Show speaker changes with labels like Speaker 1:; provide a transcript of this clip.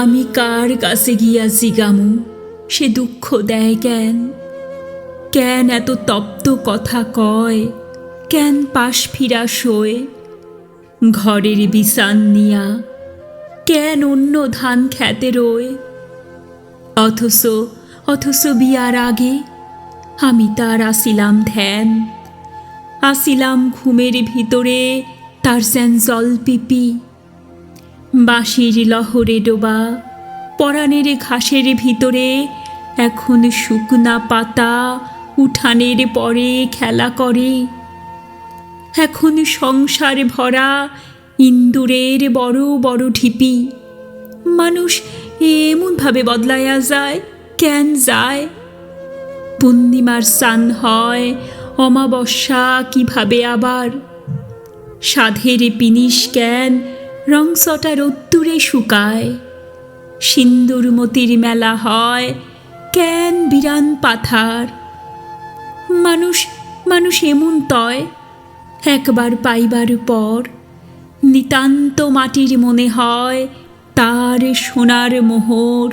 Speaker 1: আমি কার কাছে গিয়া জিগামু সে দুঃখ দেয় কেন? কেন এত তপ্ত কথা কয়? কেন পাশ ফিরা শোয়? ঘরের বিছান নিয়া কেন অন্য ধান খেতে রোয়? অথচ অথচ বিয়ার আগে আমি তার আসিলাম ধ্যান, আসিলাম ঘুমের ভিতরে তার যেন জলপিপি। বাঁশির লহরে ডোবা পরাণের ঘাসের ভিতরে এখন শুকনা পাতা উঠানের পরে খেলা করে। এখন সংসার ভরা ইন্দুরের বড় বড় ঢিপি। মানুষ এমনভাবে বদলায়া যায়, কেন যায়? পূর্ণিমার স্নান হয়, অমাবস্যা কিভাবে আবার? সাধের পিনিস কেন রংচটা রোদ্দুরে শুকায়? সিন্দুর মতির মেলা হয় কেন বিরান পাথার? মানুষ মানুষ এমন তয় একবার পাইবার পর নিতান্ত মাটির মনে হয় তার সোনার মোহর।